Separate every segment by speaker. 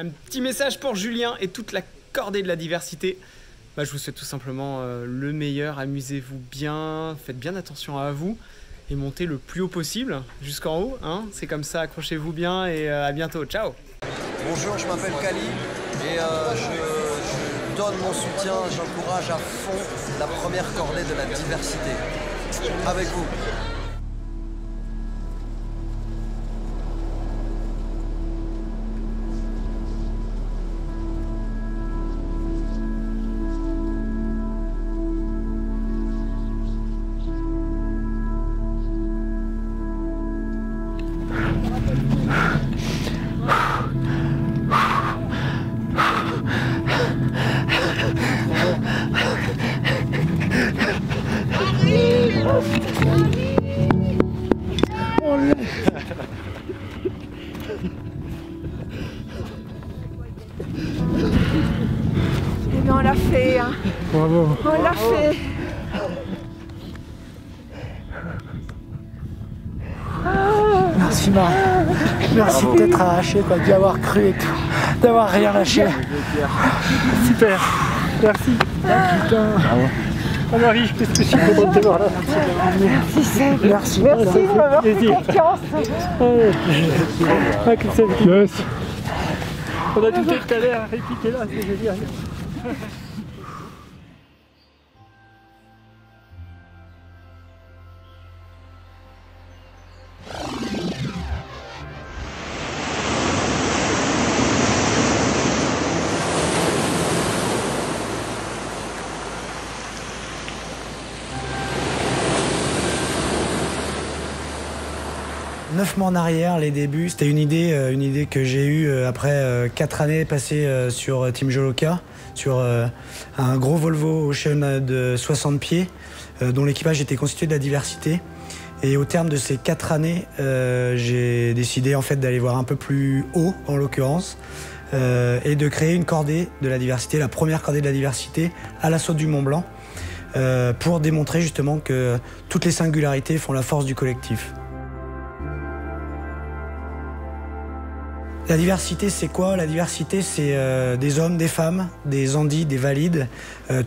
Speaker 1: Un petit message pour Julien et toute la cordée de la diversité. Je vous souhaite tout simplement le meilleur, amusez-vous bien, faites bien attention à vous et montez le plus haut possible jusqu'en haut, hein. C'est comme ça, accrochez-vous bien et à bientôt, ciao.
Speaker 2: Bonjour, je m'appelle Kali et je donne mon soutien, j'encourage à fond la première cordée de la diversité. Avec vous.
Speaker 3: Mais on l'a fait, hein.
Speaker 4: Bravo.
Speaker 3: On l'a fait.
Speaker 4: Merci Marc. Merci de t'être arraché, d'y avoir cru et tout. D'avoir rien lâché. Super. Merci. Ah, putain. Oh Marie, qu'est-ce que je suis content de te voir là.
Speaker 3: Merci Seb.
Speaker 4: Merci.
Speaker 3: Merci de m'avoir fait confiance.
Speaker 4: Ah, que c'est yes. On a tout à l'heure à répliquer là, c'est génial. 9 mois en arrière, les débuts, c'était une idée que j'ai eue après 4 années passées sur Team Joloka, sur un gros Volvo Ocean de 60 pieds, dont l'équipage était constitué de la diversité. Et au terme de ces 4 années, j'ai décidé en fait d'aller voir un peu plus haut, en l'occurrence, et de créer une cordée de la diversité, la première cordée de la diversité, à l'assaut du Mont Blanc, pour démontrer justement que toutes les singularités font la force du collectif. La diversité, c'est quoi? La diversité, c'est des hommes, des femmes, des andis, des valides,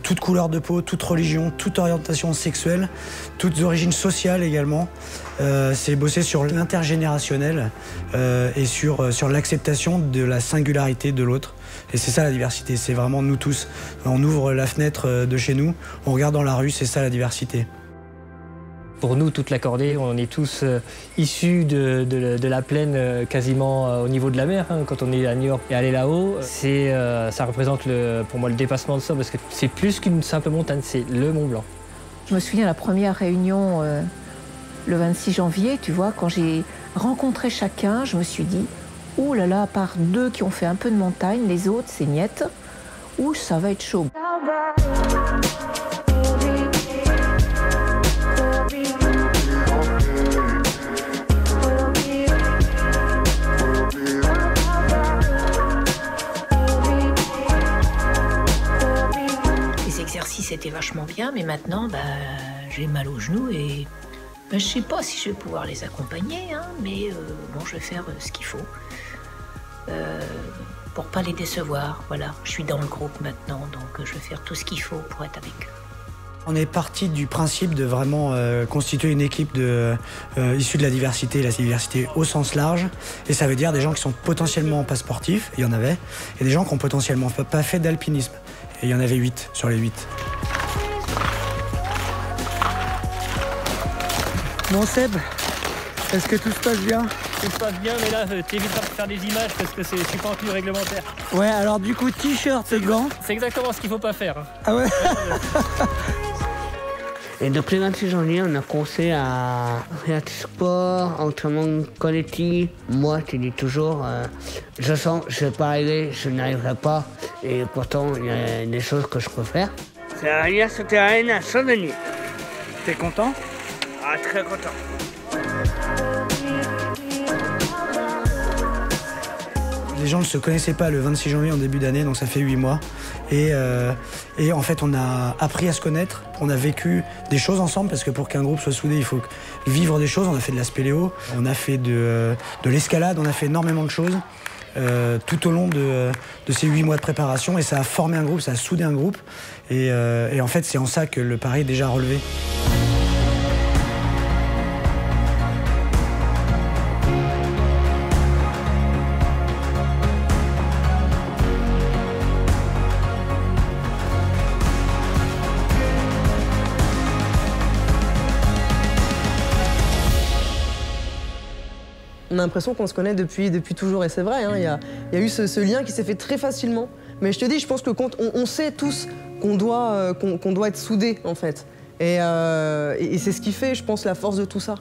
Speaker 4: toute couleur de peau, toute religion, toute orientation sexuelle, toutes origines sociales également. C'est bosser sur l'intergénérationnel et sur l'acceptation de la singularité de l'autre. Et c'est ça la diversité, c'est vraiment nous tous. On ouvre la fenêtre de chez nous, on regarde dans la rue, c'est ça la diversité.
Speaker 5: Pour nous, toute la cordée, on est tous issus de la plaine quasiment au niveau de la mer. Hein, quand on est à New York et aller là-haut, ça représente pour moi le dépassement de soi parce que c'est plus qu'une simple montagne, c'est le Mont Blanc.
Speaker 3: Je me souviens de la première réunion le 26 janvier, tu vois, quand j'ai rencontré chacun, je me suis dit, ouh là là, à part 2 qui ont fait un peu de montagne, les autres, c'est niette, ouh, ça va être chaud.
Speaker 6: C'était vachement bien, mais maintenant, j'ai mal aux genoux et je sais pas si je vais pouvoir les accompagner, hein, mais bon, je vais faire ce qu'il faut pour pas les décevoir. Voilà, je suis dans le groupe maintenant, donc je vais faire tout ce qu'il faut pour être avec eux.
Speaker 4: On est parti du principe de vraiment constituer une équipe issue de la diversité au sens large. Et ça veut dire des gens qui sont potentiellement pas sportifs, il y en avait, et des gens qui ont potentiellement pas fait d'alpinisme. Et il y en avait 8 sur les 8. Bon Seb, est-ce que tout se passe bien?
Speaker 5: Tout se passe bien, mais là, t'éviteras de faire des images parce que je suis pas en tenue réglementaire.
Speaker 4: Ouais, alors du coup, t-shirt et gants.
Speaker 5: C'est exactement ce qu'il faut pas faire. Hein.
Speaker 4: Ah ouais.
Speaker 7: Et depuis le 26 janvier, on a commencé à faire du sport, entraînement collectif. Moi, je dis toujours, je sens, je ne vais pas arriver, je n'arriverai pas. Et pourtant, il y a des choses que je peux faire. C'est arrivé à ce terrain à Saint-Denis.
Speaker 4: T'es content?
Speaker 7: Ah, très content.
Speaker 4: Les gens ne se connaissaient pas le 26 janvier en début d'année, donc ça fait 8 mois. Et en fait, on a appris à se connaître, on a vécu des choses ensemble, parce que pour qu'un groupe soit soudé, il faut vivre des choses. On a fait de la spéléo, on a fait de l'escalade, on a fait énormément de choses. tout au long de ces 8 mois de préparation et ça a formé un groupe, ça a soudé un groupe et en fait c'est en ça que le pari est déjà relevé.
Speaker 8: On a l'impression qu'on se connaît depuis toujours, et c'est vrai, hein, il y a eu ce lien qui s'est fait très facilement. Mais je te dis, je pense que quand on sait tous qu'on doit être soudés, en fait. Et c'est ce qui fait, je pense, la force de tout ça.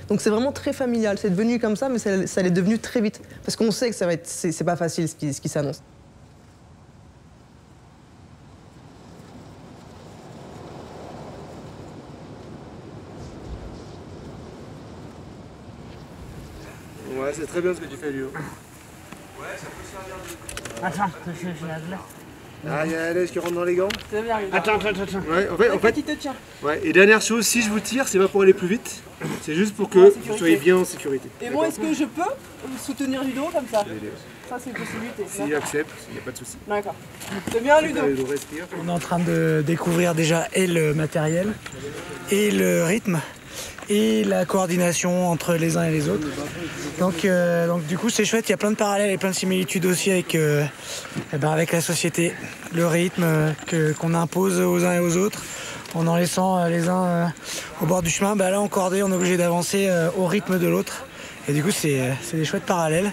Speaker 8: Donc c'est vraiment très familial, c'est devenu comme ça, mais ça l'est devenu très vite. Parce qu'on sait que c'est pas facile ce qui s'annonce.
Speaker 9: Ouais, c'est très bien ce que tu fais, Léo. Ouais, ça peut servir de...
Speaker 7: Attends, je la glace.
Speaker 9: Ah, il y a la neige qui rentre dans les gants.
Speaker 8: Ça va bien arriver.
Speaker 7: Attends.
Speaker 9: Ouais, en fait,
Speaker 8: il te tient.
Speaker 9: Ouais, et dernière chose, si je vous tire, c'est pas pour aller plus vite, c'est juste pour que vous soyez bien en sécurité.
Speaker 8: Et moi, est-ce que je peux soutenir Ludo comme ça? Ça, c'est une possibilité.
Speaker 9: S'il accepte, il n'y a pas de souci.
Speaker 8: D'accord. C'est bien, Ludo.
Speaker 9: Ludo, respire.
Speaker 4: On est en train de découvrir déjà et le matériel et le rythme et la coordination entre les uns et les autres. Donc du coup c'est chouette, il y a plein de parallèles et plein de similitudes aussi avec la société, le rythme qu'on impose aux uns et aux autres en laissant les uns au bord du chemin. Là en cordée on est obligé d'avancer au rythme de l'autre et du coup c'est des chouettes parallèles.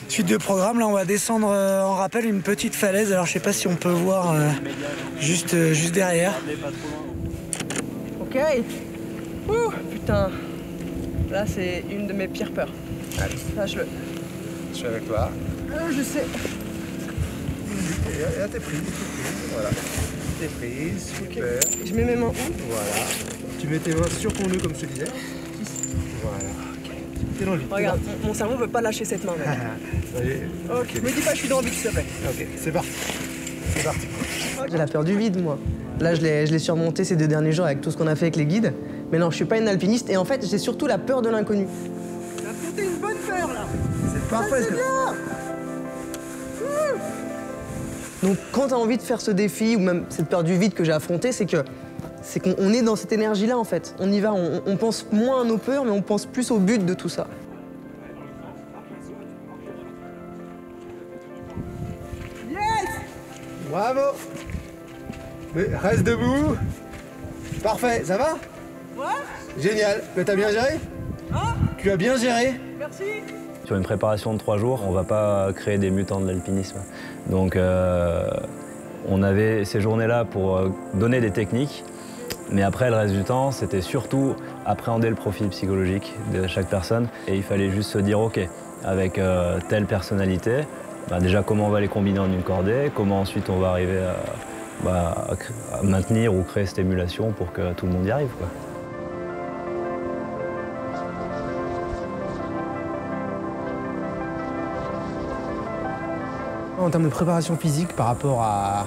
Speaker 4: Suite de programme, là on va descendre en rappel une petite falaise, alors je sais pas si on peut voir juste derrière.
Speaker 8: Ok. Ouh, putain. Là, c'est une de mes pires peurs.
Speaker 9: Allez.
Speaker 8: Lâche-le.
Speaker 9: Je suis avec toi.
Speaker 8: Je sais.
Speaker 9: Et là, t'es prise. Voilà. T'es prise, super.
Speaker 8: Je mets mes mains où?
Speaker 9: Voilà. Tu mets tes mains sur ton nœud, comme je te disais. Voilà. T'es dans le vide.
Speaker 8: Regarde, mon cerveau veut pas lâcher cette main.
Speaker 9: Allez.
Speaker 8: Ok, me dis pas, je suis dans le vide, s'il te plaît.
Speaker 9: Ok, c'est parti. C'est parti.
Speaker 8: J'ai la peur du vide, moi. Là, je l'ai surmonté ces 2 derniers jours avec tout ce qu'on a fait avec les guides. Mais non, je suis pas une alpiniste et en fait, j'ai surtout la peur de l'inconnu. T'as affronté une bonne peur, là.
Speaker 9: C'est parfait.
Speaker 8: C'est bien. Donc, quand t'as envie de faire ce défi, ou même cette peur du vide que j'ai affrontée, c'est qu'on est dans cette énergie-là, en fait. On y va, on pense moins à nos peurs, mais on pense plus au but de tout ça. Yes!
Speaker 9: Bravo. Mais reste debout. Parfait, ça va?
Speaker 8: Ouais?
Speaker 9: Génial. Mais t'as bien géré?
Speaker 8: Hein?
Speaker 9: Tu as bien géré?
Speaker 8: Merci.
Speaker 10: Sur une préparation de 3 jours, on ne va pas créer des mutants de l'alpinisme. Donc on avait ces journées-là pour donner des techniques, mais après le reste du temps, c'était surtout appréhender le profil psychologique de chaque personne. Et il fallait juste se dire, ok, avec telle personnalité, déjà comment on va les combiner en une cordée, comment ensuite on va arriver à maintenir ou créer cette émulation pour que tout le monde y arrive, quoi.
Speaker 11: En termes de préparation physique par rapport à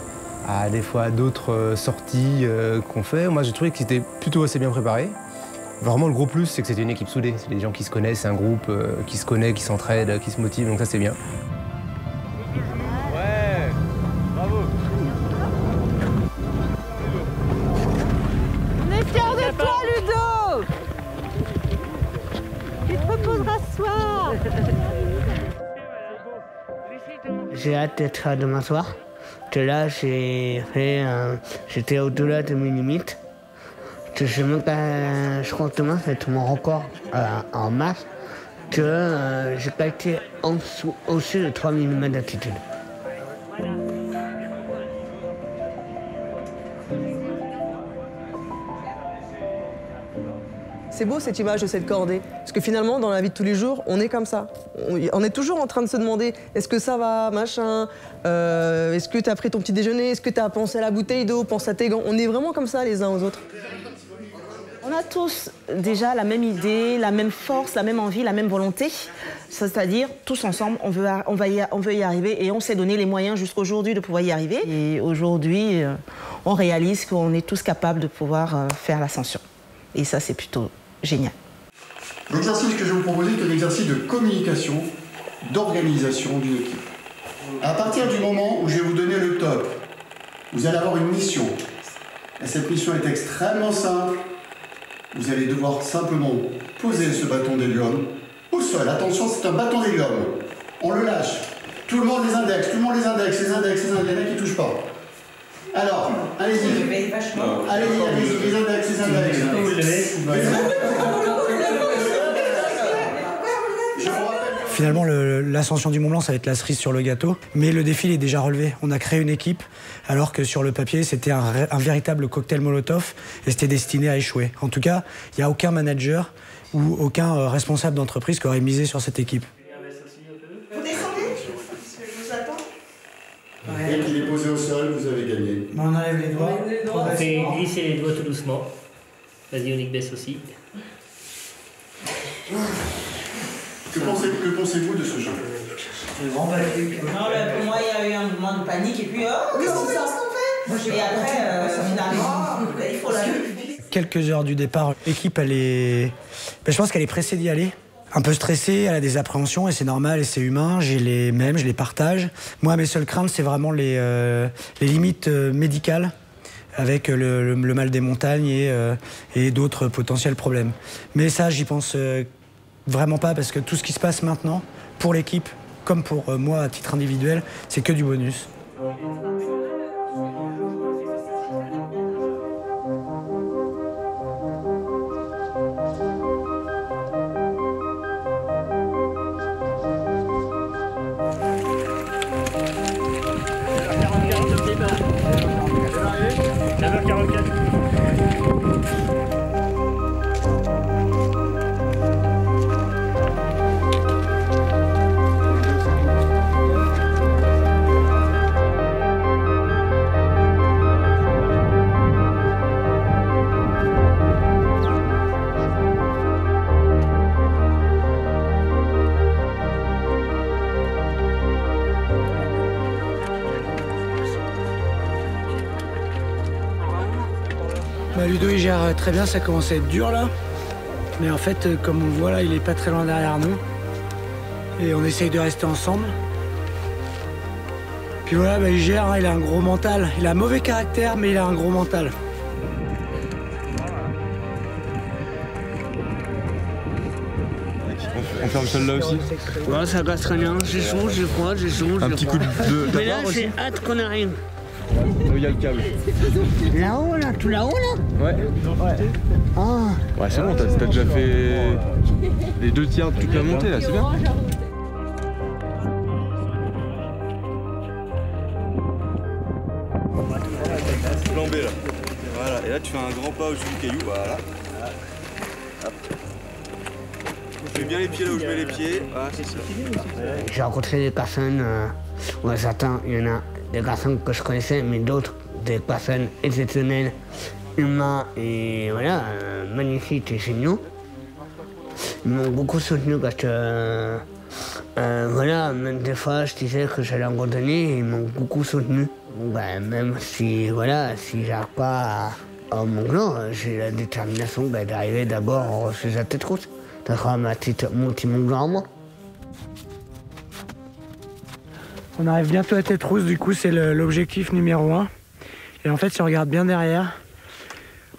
Speaker 11: des fois d'autres sorties qu'on fait, moi j'ai trouvé qu'ils étaient plutôt assez bien préparés. Vraiment le gros plus c'est que c'était une équipe soudée, c'est des gens qui se connaissent, c'est un groupe qui se connaît, qui s'entraide, qui se motive, donc ça c'est bien.
Speaker 9: Ouais, bravo.
Speaker 12: On est fiers de toi, Ludo. Tu te reposeras ce soir.
Speaker 7: J'ai hâte d'être demain soir. Que là, j'étais au-delà de mes limites. Je crois que demain, ça va être mon record en masse. Que j'ai pas été au-dessus de 3000 mètres d'altitude.
Speaker 8: C'est beau cette image de cette cordée, parce que finalement, dans la vie de tous les jours, on est comme ça. On est toujours en train de se demander, est-ce que ça va, machin, est-ce que tu as pris ton petit déjeuner, est-ce que tu as pensé à la bouteille d'eau, pense à tes gants. On est vraiment comme ça les uns aux autres.
Speaker 13: On a tous déjà la même idée, la même force, la même envie, la même volonté. C'est-à-dire, tous ensemble, on veut y arriver et on s'est donné les moyens jusqu'aujourd'hui de pouvoir y arriver. Et aujourd'hui, on réalise qu'on est tous capables de pouvoir faire l'ascension. Et ça, c'est plutôt génial.
Speaker 14: L'exercice que je vais vous proposer est un exercice de communication, d'organisation d'une équipe. À partir du moment où je vais vous donner le top, vous allez avoir une mission. Et cette mission est extrêmement simple. Vous allez devoir simplement poser ce bâton d'hélium au sol. Attention, c'est un bâton d'hélium. On le lâche. Tout le monde les indexe, il y en a qui ne touchent pas. Alors, allez-y. Allez-y, les index.
Speaker 4: Finalement, l'ascension du Mont Blanc, ça va être la cerise sur le gâteau. Mais le défi, il est déjà relevé. On a créé une équipe, alors que sur le papier, c'était un véritable cocktail Molotov et c'était destiné à échouer. En tout cas, il n'y a aucun manager ou aucun responsable d'entreprise qui aurait misé sur cette équipe.
Speaker 13: Vous descendez? Je vous attends.
Speaker 14: Dès qu'il est posé au sol, vous avez gagné.
Speaker 4: On enlève les doigts.
Speaker 5: On fait glisser les doigts tout doucement. Vas-y, Onic, baisse aussi.
Speaker 14: Que pensez-vous de ce jeu?
Speaker 13: Non, pour moi, il y a eu un mouvement de panique et puis qu'est-ce qu'on fait? Et après, finalement, il faut la vie.
Speaker 4: Quelques heures du départ, l'équipe, je pense qu'elle est pressée d'y aller. Un peu stressée, elle a des appréhensions et c'est normal et c'est humain. J'ai les mêmes, je les partage. Moi, mes seules craintes, c'est vraiment les limites médicales avec le mal des montagnes et d'autres potentiels problèmes. Mais ça, j'y pense vraiment pas parce que tout ce qui se passe maintenant, pour l'équipe, comme pour moi à titre individuel, c'est que du bonus. Ludo il gère très bien, ça commence à être dur là. Mais en fait, comme on le voit là, il est pas très loin derrière nous. Et on essaye de rester ensemble. Puis voilà, il gère, il a un gros mental. Il a un mauvais caractère, mais il a un gros mental.
Speaker 15: On ferme celle-là aussi?
Speaker 7: Ouais, ça casse rien, j'ai chaud, j'ai froid, j'ai chaud.
Speaker 15: Un petit coup de
Speaker 7: mais là, j'ai hâte qu'on arrive.
Speaker 15: Là où il y a le câble.
Speaker 7: Là-haut, là, tout là-haut, là?
Speaker 15: Ouais.
Speaker 7: Ah.
Speaker 15: Ouais, c'est bon, t'as déjà fait les 2 tiers de toute la montée, là, c'est bien. Flambé, là. Voilà, et là, tu fais un grand pas au-dessus du caillou, voilà. Hop. Je mets bien les pieds là où je mets les pieds. Voilà, c'est ça.
Speaker 7: J'ai rencontré des personnes, certains, il y en a des personnes que je connaissais, mais d'autres, des personnes exceptionnelles, humains et voilà, magnifiques et géniaux. Ils m'ont beaucoup soutenu parce que, voilà, même des fois je disais que j'allais abandonner et ils m'ont beaucoup soutenu. Ben, même si, voilà, si j'arrive pas à mon plan, j'ai la détermination d'arriver d'abord chez la tête rousse, d'avoir mon petit Mont Blanc à moi.
Speaker 4: On arrive bientôt à Tête Rousse, du coup c'est l'objectif numéro 1. Et en fait si on regarde bien derrière,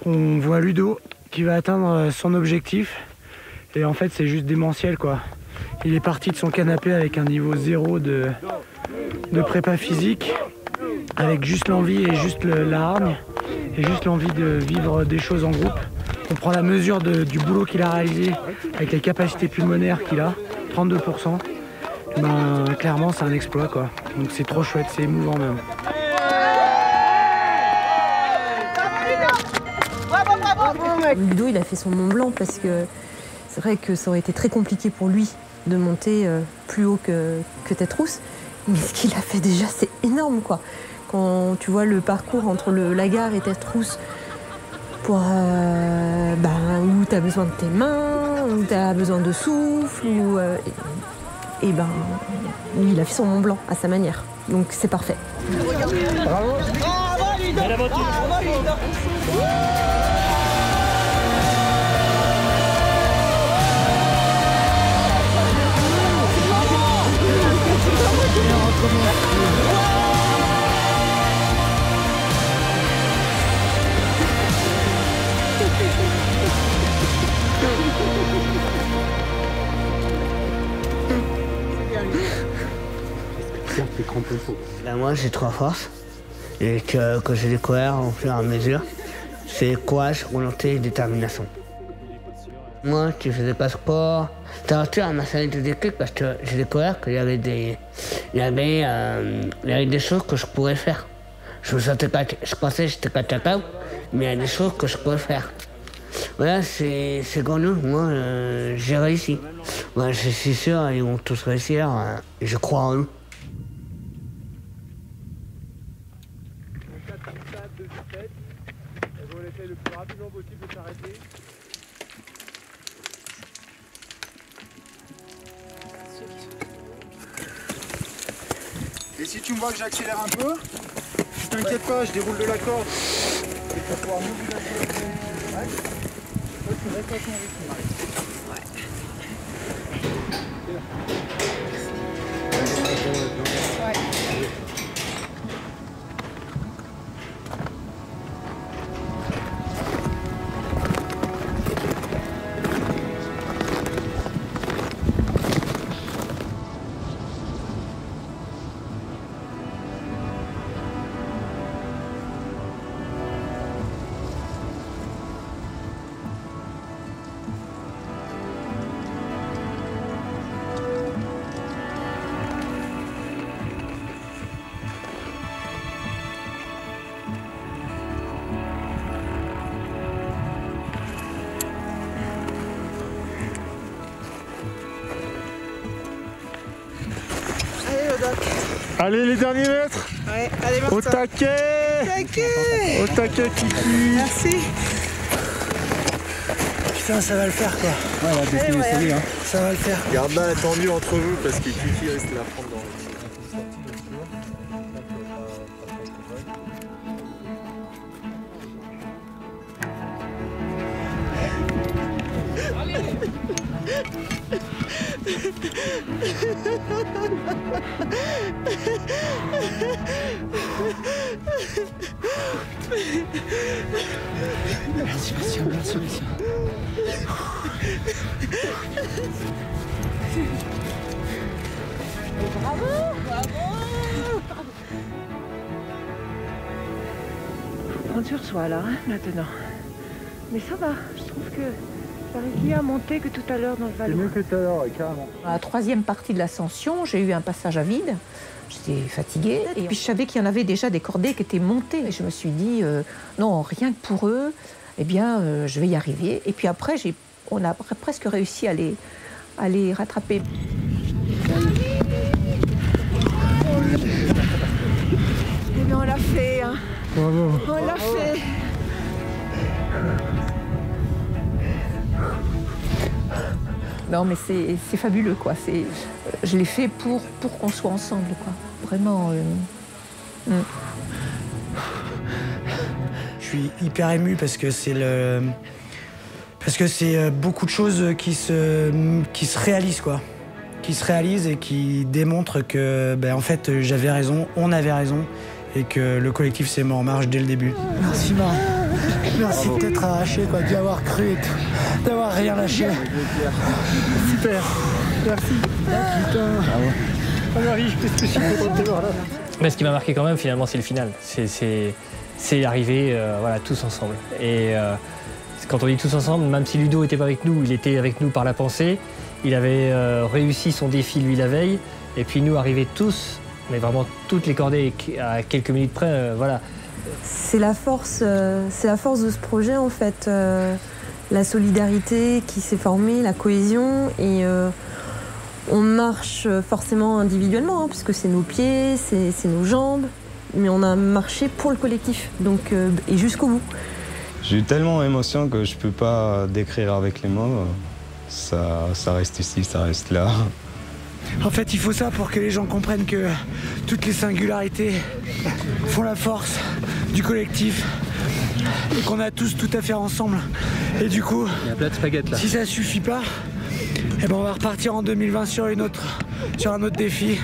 Speaker 4: on voit Ludo qui va atteindre son objectif. Et en fait c'est juste démentiel quoi. Il est parti de son canapé avec un niveau 0 de prépa physique, avec juste l'envie et juste la hargne, et juste l'envie de vivre des choses en groupe. On prend la mesure du boulot qu'il a réalisé avec les capacités pulmonaires qu'il a, 32%. Ben, clairement c'est un exploit quoi, donc c'est trop chouette, c'est émouvant même.
Speaker 16: Ludo il a fait son Mont Blanc parce que c'est vrai que ça aurait été très compliqué pour lui de monter plus haut que Tête Rousse, mais ce qu'il a fait déjà c'est énorme quoi. Quand tu vois le parcours entre la gare et Tête Rousse, pour, où tu as besoin de tes mains, où tu as besoin de souffle, et ben, lui, il a fait son Mont Blanc à sa manière. Donc c'est parfait.
Speaker 7: Bravo. Ben moi j'ai 3 forces et que j'ai découvert au fur et à mesure. C'est courage, volonté et détermination. Moi qui faisais pas sport, ça m'a servi de déclic parce que j'ai découvert qu'il y avait des choses que je pourrais faire. Je pensais que j'étais pas capable, mais il y a des choses que je pourrais faire. Voilà, c'est comme nous, moi j'ai réussi. Moi, je suis sûr, ils vont tous réussir, et je crois en eux.
Speaker 9: Et si tu me vois que j'accélère un peu, t'inquiète pas, je déroule de la corde. Et tu vas pouvoir moduler la corde. Toi, tu restes à ton rythme.
Speaker 17: Allez, les derniers mètres.
Speaker 8: Ouais, allez,
Speaker 17: au taquet. Au taquet, Kiki.
Speaker 8: Merci.
Speaker 4: Putain, ça va le faire quoi.
Speaker 9: Ouais, on va baisser les saluts, hein.
Speaker 4: Ça va le faire.
Speaker 15: Garde-la attendue entre vous parce que Kiki risque de la prendre dans le...
Speaker 4: Merci, merci, merci, merci.
Speaker 12: Bravo, bravo.
Speaker 18: Prends sur soi là, hein, maintenant. Mais ça va, je trouve que j'arrive mieux à monter que tout à l'heure dans le vallon.
Speaker 9: C'est mieux que tout à l'heure, carrément.
Speaker 3: À la troisième partie de l'ascension, j'ai eu un passage à vide. J'étais fatiguée et puis je savais qu'il y en avait déjà des cordées qui étaient montées. Et je me suis dit, non, rien que pour eux, eh bien, je vais y arriver. Et puis après, on a presque réussi à les rattraper.
Speaker 18: Eh bien, on l'a fait, hein.
Speaker 17: Bravo.
Speaker 18: On l'a fait.
Speaker 3: Non, mais c'est fabuleux, quoi. Je l'ai fait pour qu'on soit ensemble, quoi. Vraiment.
Speaker 4: Je suis hyper ému parce que c'est beaucoup de choses qui se réalisent, quoi. Qui se réalisent et qui démontrent que, ben, en fait, j'avais raison, on avait raison, et que le collectif s'est mis en marche dès le début. Merci, Marc. Merci de t'être arraché, quoi, d'y avoir cru et tout, d'avoir rien lâché. Super. Merci. Ah, putain. Ah, Marie, qu'est-ce que je suis content de te voir là.
Speaker 5: Mais ce qui m'a marqué quand même, finalement, c'est le final. C'est arriver, voilà, tous ensemble. Et quand on dit tous ensemble, même si Ludo n'était pas avec nous, il était avec nous par la pensée. Il avait réussi son défi, lui, la veille. Et puis nous, arriver tous, mais vraiment toutes les cordées à quelques minutes près, voilà.
Speaker 16: C'est la force de ce projet, en fait. La solidarité qui s'est formée, la cohésion. Et on marche forcément individuellement, hein, puisque c'est nos pieds, c'est nos jambes. Mais on a marché pour le collectif, donc, et jusqu'au bout.
Speaker 19: J'ai eu tellement d'émotions que je ne peux pas décrire avec les mots. Ça reste ici, ça reste là.
Speaker 4: En fait, il faut ça pour que les gens comprennent que toutes les singularités font la force du collectif et qu'on a tous tout à faire ensemble. Et du coup,
Speaker 9: il y a un plat de spaghettes là.
Speaker 4: Si ça suffit pas, eh ben on va repartir en 2020 sur une autre sur un autre défi.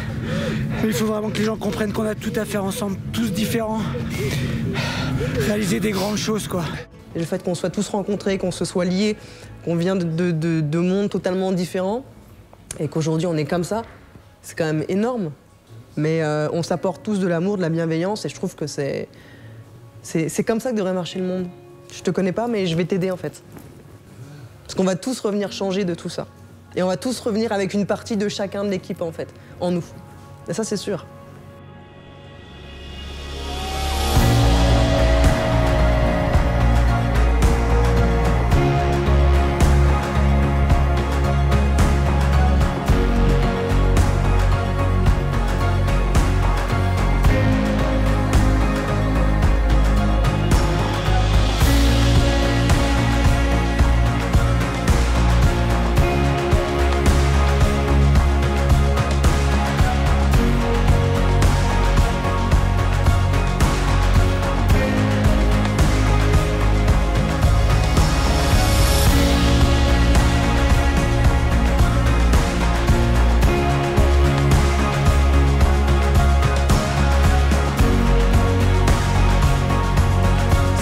Speaker 4: Mais il faut vraiment que les gens comprennent qu'on a tout à faire ensemble, tous différents. Réaliser des grandes choses, quoi.
Speaker 8: Et le fait qu'on soit tous rencontrés, qu'on se soit liés, qu'on vient de mondes totalement différents, et qu'aujourd'hui on est comme ça, c'est quand même énorme. Mais on s'apporte tous de l'amour, de la bienveillance, et je trouve que c'est comme ça que devrait marcher le monde. Je te connais pas, mais je vais t'aider en fait. Parce qu'on va tous revenir changer de tout ça. Et on va tous revenir avec une partie de chacun de l'équipe en fait, en nous. Et ça c'est sûr.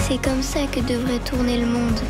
Speaker 20: C'est comme ça que devrait tourner le monde.